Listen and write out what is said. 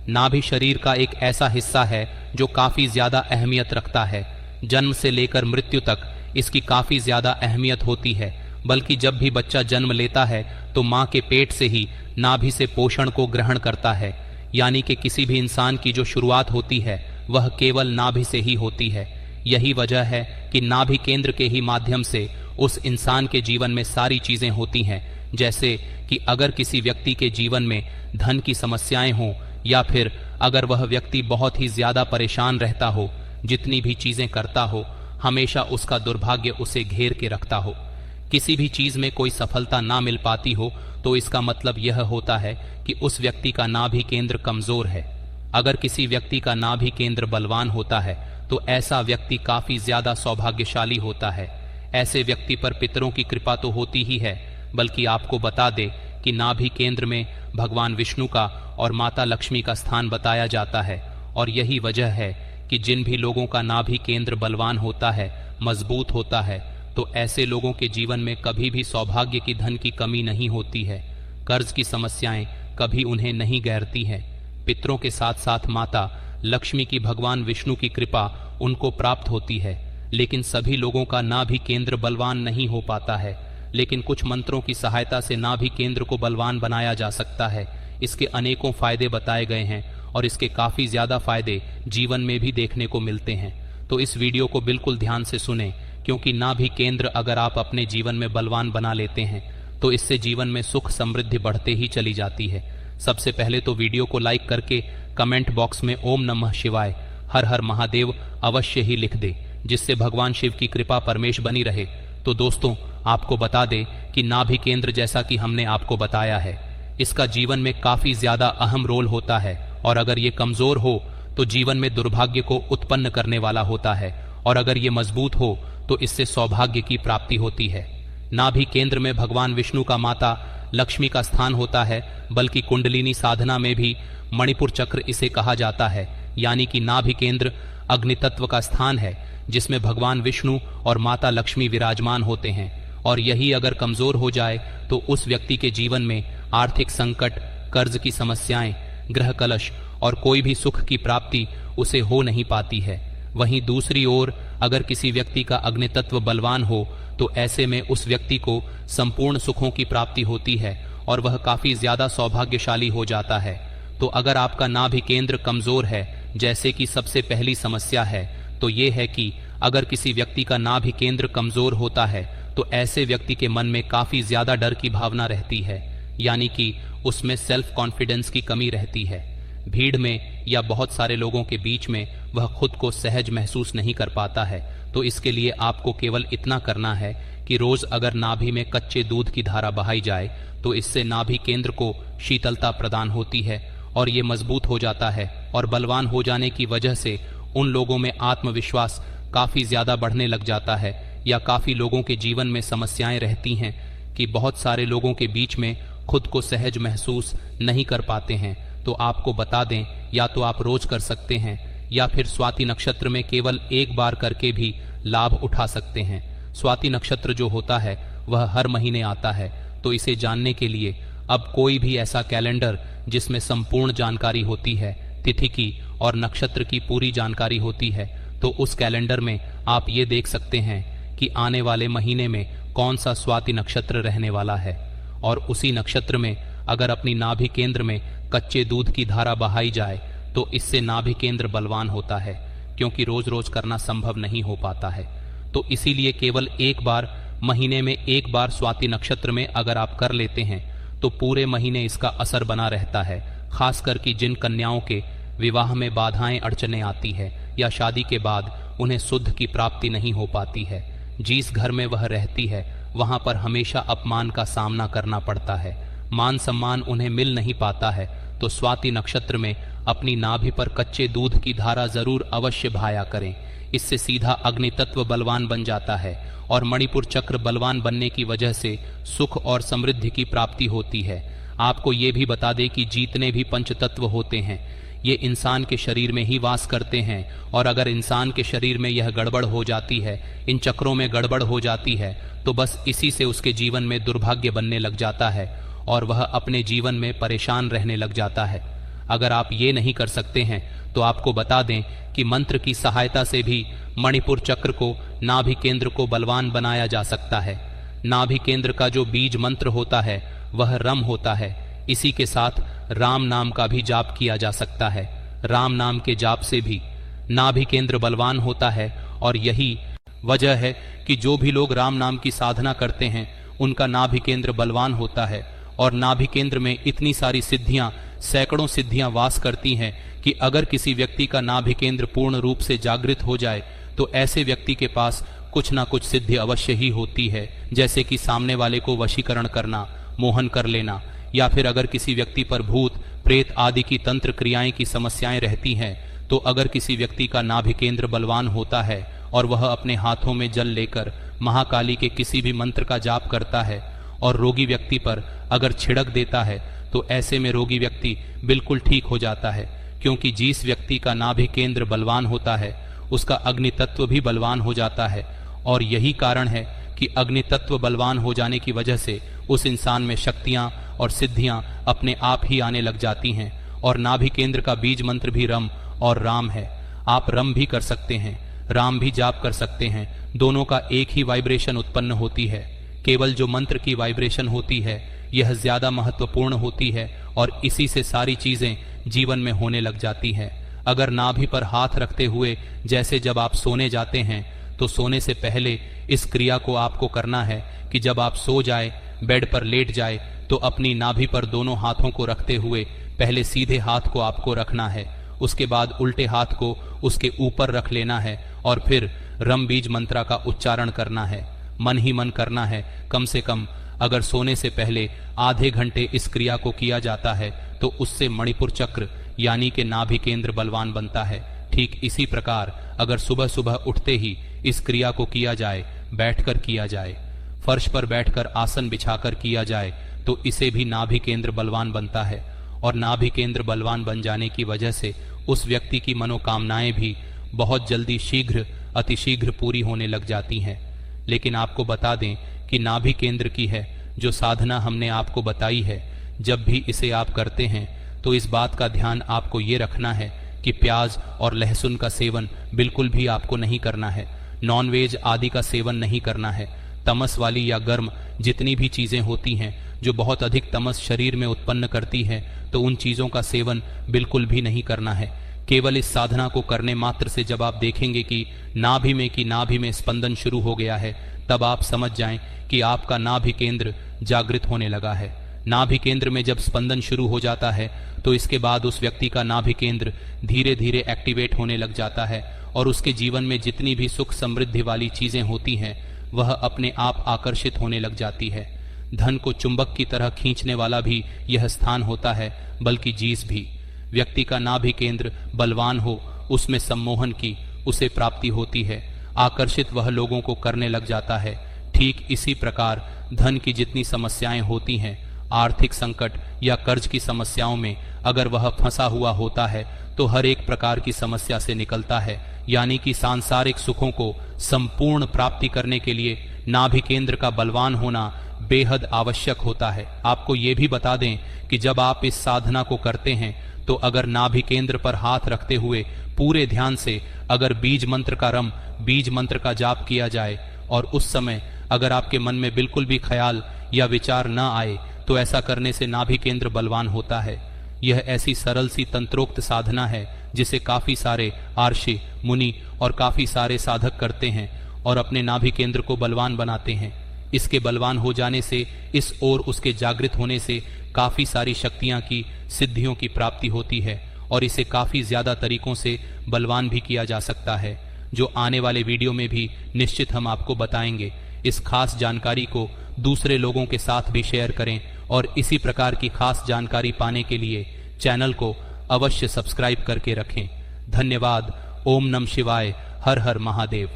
नाभि शरीर का एक ऐसा हिस्सा है जो काफी ज्यादा अहमियत रखता है। जन्म से लेकर मृत्यु तक इसकी काफी ज्यादा अहमियत होती है। बल्कि जब भी बच्चा जन्म लेता है तो माँ के पेट से ही नाभि से पोषण को ग्रहण करता है। यानी कि किसी भी इंसान की जो शुरुआत होती है वह केवल नाभि से ही होती है। यही वजह है कि नाभि केंद्र के ही माध्यम से उस इंसान के जीवन में सारी चीजें होती हैं। जैसे कि अगर किसी व्यक्ति के जीवन में धन की समस्याएं हों, या फिर अगर वह व्यक्ति बहुत ही ज्यादा परेशान रहता हो, जितनी भी चीजें करता हो हमेशा उसका दुर्भाग्य उसे घेर के रखता हो, किसी भी चीज में कोई सफलता ना मिल पाती हो, तो इसका मतलब यह होता है कि उस व्यक्ति का नाभि केंद्र कमजोर है। अगर किसी व्यक्ति का नाभि केंद्र बलवान होता है तो ऐसा व्यक्ति काफी ज्यादा सौभाग्यशाली होता है। ऐसे व्यक्ति पर पितरों की कृपा तो होती ही है, बल्कि आपको बता दे कि नाभि केंद्र में भगवान विष्णु का और माता लक्ष्मी का स्थान बताया जाता है। और यही वजह है कि जिन भी लोगों का नाभि केंद्र बलवान होता है, मजबूत होता है, तो ऐसे लोगों के जीवन में कभी भी सौभाग्य की धन की कमी नहीं होती है। कर्ज की समस्याएं कभी उन्हें नहीं घेरती हैं। पितरों के साथ साथ माता लक्ष्मी की, भगवान विष्णु की कृपा उनको प्राप्त होती है। लेकिन सभी लोगों का नाभि केंद्र बलवान नहीं हो पाता है। लेकिन कुछ मंत्रों की सहायता से नाभि केंद्र को बलवान बनाया जा सकता है। इसके अनेकों फायदे बताए गए हैं और इसके काफी ज्यादा फायदे जीवन में भी देखने को मिलते हैं। तो इस वीडियो को बिल्कुल ध्यान से सुने, क्योंकि नाभि केंद्र अगर आप अपने जीवन में बलवान बना लेते हैं तो इससे जीवन में सुख समृद्धि बढ़ते ही चली जाती है। सबसे पहले तो वीडियो को लाइक करके कमेंट बॉक्स में ओम नमः शिवाय, हर हर महादेव अवश्य ही लिख दे, जिससे भगवान शिव की कृपा परमेश बनी रहे। तो दोस्तों, आपको बता दें कि नाभि केंद्र, जैसा कि हमने आपको बताया है, इसका जीवन में काफी ज्यादा अहम रोल होता है। और अगर ये कमजोर हो तो जीवन में दुर्भाग्य को उत्पन्न करने वाला होता है, और अगर ये मजबूत हो तो इससे सौभाग्य की प्राप्ति होती है। नाभि केंद्र में भगवान विष्णु का, माता लक्ष्मी का स्थान होता है। बल्कि कुंडलिनी साधना में भी मणिपुर चक्र इसे कहा जाता है। यानी कि नाभि केंद्र अग्नि तत्व का स्थान है, जिसमें भगवान विष्णु और माता लक्ष्मी विराजमान होते हैं। और यही अगर कमजोर हो जाए तो उस व्यक्ति के जीवन में आर्थिक संकट, कर्ज की समस्याएं, ग्रह कलश और कोई भी सुख की प्राप्ति उसे हो नहीं पाती है। वहीं दूसरी ओर अगर किसी व्यक्ति का अग्नि तत्व बलवान हो तो ऐसे में उस व्यक्ति को संपूर्ण सुखों की प्राप्ति होती है और वह काफी ज्यादा सौभाग्यशाली हो जाता है। तो अगर आपका नाभि केंद्र कमजोर है, जैसे कि सबसे पहली समस्या है तो ये है कि अगर किसी व्यक्ति का नाभि केंद्र कमजोर होता है तो ऐसे व्यक्ति के मन में काफी ज्यादा डर की भावना रहती है। यानी कि उसमें सेल्फ कॉन्फिडेंस की कमी रहती है। भीड़ में या बहुत सारे लोगों के बीच में वह खुद को सहज महसूस नहीं कर पाता है। तो इसके लिए आपको केवल इतना करना है कि रोज अगर नाभि में कच्चे दूध की धारा बहाई जाए तो इससे नाभि केंद्र को शीतलता प्रदान होती है और ये मजबूत हो जाता है। और बलवान हो जाने की वजह से उन लोगों में आत्मविश्वास काफी ज्यादा बढ़ने लग जाता है। या काफी लोगों के जीवन में समस्याएं रहती हैं कि बहुत सारे लोगों के बीच में खुद को सहज महसूस नहीं कर पाते हैं। तो आपको बता दें, या तो आप रोज कर सकते हैं या फिर स्वाति नक्षत्र में केवल एक बार करके भी लाभ उठा सकते हैं। स्वाति नक्षत्र जो होता है वह हर महीने आता है। तो इसे जानने के लिए अब कोई भी ऐसा कैलेंडर जिसमें संपूर्ण जानकारी होती है, तिथि की और नक्षत्र की पूरी जानकारी होती है, तो उस कैलेंडर में आप ये देख सकते हैं कि आने वाले महीने में कौन सा स्वाति नक्षत्र रहने वाला है। और उसी नक्षत्र में अगर अपनी नाभि केंद्र में कच्चे दूध की धारा बहाई जाए तो इससे नाभि केंद्र बलवान होता है, क्योंकि रोज रोज करना संभव नहीं हो पाता है। तो इसीलिए केवल एक बार, महीने में एक बार स्वाति नक्षत्र में अगर आप कर लेते हैं तो पूरे महीने इसका असर बना रहता है। खासकर कि जिन कन्याओं के विवाह में बाधाएं अड़चने आती है या शादी के बाद उन्हें शुद्ध की प्राप्ति नहीं हो पाती है, जिस घर में वह रहती है वहां पर हमेशा अपमान का सामना करना पड़ता है, मान सम्मान उन्हें मिल नहीं पाता है, तो स्वाति नक्षत्र में अपनी नाभि पर कच्चे दूध की धारा जरूर अवश्य बहाया करें। इससे सीधा अग्नि तत्व बलवान बन जाता है और मणिपुर चक्र बलवान बनने की वजह से सुख और समृद्धि की प्राप्ति होती है। आपको ये भी बता दें कि जितने भी पंच तत्व होते हैं ये इंसान के शरीर में ही वास करते हैं, और अगर इंसान के शरीर में यह गड़बड़ हो जाती है, इन चक्रों में गड़बड़ हो जाती है, तो बस इसी से उसके जीवन में दुर्भाग्य बनने लग जाता है और वह अपने जीवन में परेशान रहने लग जाता है। अगर आप ये नहीं कर सकते हैं तो आपको बता दें कि मंत्र की सहायता से भी मणिपुर चक्र को, नाभि केंद्र को बलवान बनाया जा सकता है। नाभि केंद्र का जो बीज मंत्र होता है वह रम होता है। इसी के साथ राम नाम का भी जाप किया जा सकता है। राम नाम के जाप से भी नाभि केंद्र बलवान होता है और यही वजह है कि जो भी लोग राम नाम की साधना करते हैं उनका नाभि केंद्र बलवान होता है। और नाभि केंद्र में इतनी सारी सिद्धियां, सैकड़ों सिद्धियां वास करती हैं कि अगर किसी व्यक्ति का नाभि केंद्र पूर्ण रूप से जागृत हो जाए तो ऐसे व्यक्ति के पास कुछ ना कुछ सिद्धि अवश्य ही होती है। जैसे कि सामने वाले को वशीकरण करना, मोहन कर लेना, या फिर अगर किसी व्यक्ति पर भूत प्रेत आदि की तंत्र क्रियाएं की समस्याएं रहती हैं तो अगर किसी व्यक्ति का नाभि केंद्र बलवान होता है और वह अपने हाथों में जल लेकर महाकाली के किसी भी मंत्र का जाप करता है और रोगी व्यक्ति पर अगर छिड़क देता है तो ऐसे में रोगी व्यक्ति बिल्कुल ठीक हो जाता है। क्योंकि जिस व्यक्ति का नाभि केंद्र बलवान होता है उसका अग्नि तत्व भी बलवान हो जाता है। और यही कारण है कि अग्नि तत्व बलवान हो जाने की वजह से उस इंसान में शक्तियां और सिद्धियां अपने आप ही आने लग जाती हैं। और नाभि केंद्र का बीज मंत्र भी रम और राम है। आप रम भी कर सकते हैं, राम भी जाप कर सकते हैं। दोनों का एक ही वाइब्रेशन उत्पन्न होती है। केवल जो मंत्र की वाइब्रेशन होती है यह ज्यादा महत्वपूर्ण होती है और इसी से सारी चीजें जीवन में होने लग जाती हैं। अगर नाभि पर हाथ रखते हुए जैसे जब आप सोने जाते हैं तो सोने से पहले इस क्रिया को आपको करना है कि जब आप सो जाए, बेड पर लेट जाए तो अपनी नाभि पर दोनों हाथों को रखते हुए पहले सीधे हाथ को आपको रखना है, उसके बाद उल्टे हाथ को उसके ऊपर रख लेना है और फिर रम बीज मंत्रा का उच्चारण करना है। मन ही मन करना है। कम से कम अगर सोने से पहले आधे घंटे इस क्रिया को किया जाता है तो उससे मणिपुर चक्र यानी कि नाभि केंद्र बलवान बनता है। ठीक इसी प्रकार अगर सुबह सुबह उठते ही इस क्रिया को किया जाए, बैठकर किया जाए, फर्श पर बैठकर आसन बिछाकर किया जाए तो इसे भी नाभि केंद्र बलवान बनता है। और नाभि केंद्र बलवान बन जाने की वजह से उस व्यक्ति की मनोकामनाएं भी बहुत जल्दी शीघ्र अतिशीघ्र पूरी होने लग जाती हैं। लेकिन आपको बता दें कि नाभि केंद्र की है जो साधना हमने आपको बताई है, जब भी इसे आप करते हैं तो इस बात का ध्यान आपको ये रखना है कि प्याज और लहसुन का सेवन बिल्कुल भी आपको नहीं करना है। नॉनवेज आदि का सेवन नहीं करना है। तमस वाली या गर्म जितनी भी चीजें होती हैं जो बहुत अधिक तमस शरीर में उत्पन्न करती है तो उन चीजों का सेवन बिल्कुल भी नहीं करना है। केवल इस साधना को करने मात्र से जब आप देखेंगे कि नाभि में स्पंदन शुरू हो गया है तब आप समझ जाएं कि आपका नाभि केंद्र जागृत होने लगा है। नाभि केंद्र में जब स्पंदन शुरू हो जाता है तो इसके बाद उस व्यक्ति का नाभि केंद्र धीरे धीरे एक्टिवेट होने लग जाता है और उसके जीवन में जितनी भी सुख समृद्धि वाली चीजें होती हैं वह अपने आप आकर्षित होने लग जाती है। धन को चुंबक की तरह खींचने वाला भी यह स्थान होता है, बल्कि जीस भी। व्यक्ति का नाभि केंद्र बलवान हो, उसमें सम्मोहन की उसे प्राप्ति होती है, आकर्षित वह लोगों को करने लग जाता है। ठीक इसी प्रकार धन की जितनी समस्याएं होती हैं, आर्थिक संकट या कर्ज की समस्याओं में अगर वह फंसा हुआ होता है तो हर एक प्रकार की समस्या से निकलता है। यानी कि सांसारिक सुखों को संपूर्ण प्राप्ति करने के लिए नाभि केंद्र का बलवान होना बेहद आवश्यक होता है। आपको ये भी बता दें कि जब आप इस साधना को करते हैं तो अगर नाभि केंद्र पर हाथ रखते हुए पूरे ध्यान से अगर बीज मंत्र का रम, बीज मंत्र का जाप किया जाए और उस समय अगर आपके मन में बिल्कुल भी ख्याल या विचार न आए तो ऐसा करने से नाभि केंद्र बलवान होता है। यह ऐसी सरल सी तंत्रोक्त साधना है जिसे काफी सारे आर्षि, मुनि और काफी सारे साधक करते हैं और अपने नाभि केंद्र को बलवान बनाते हैं। इसके बलवान हो जाने से, इस ओर उसके जागृत होने से काफी सारी शक्तियां की, सिद्धियों की प्राप्ति होती है और इसे काफी ज्यादा तरीकों से बलवान भी किया जा सकता है, जो आने वाले वीडियो में भी निश्चित हम आपको बताएंगे। इस खास जानकारी को दूसरे लोगों के साथ भी शेयर करें और इसी प्रकार की खास जानकारी पाने के लिए चैनल को अवश्य सब्सक्राइब करके रखें। धन्यवाद। ओम नमः शिवाय। हर हर महादेव।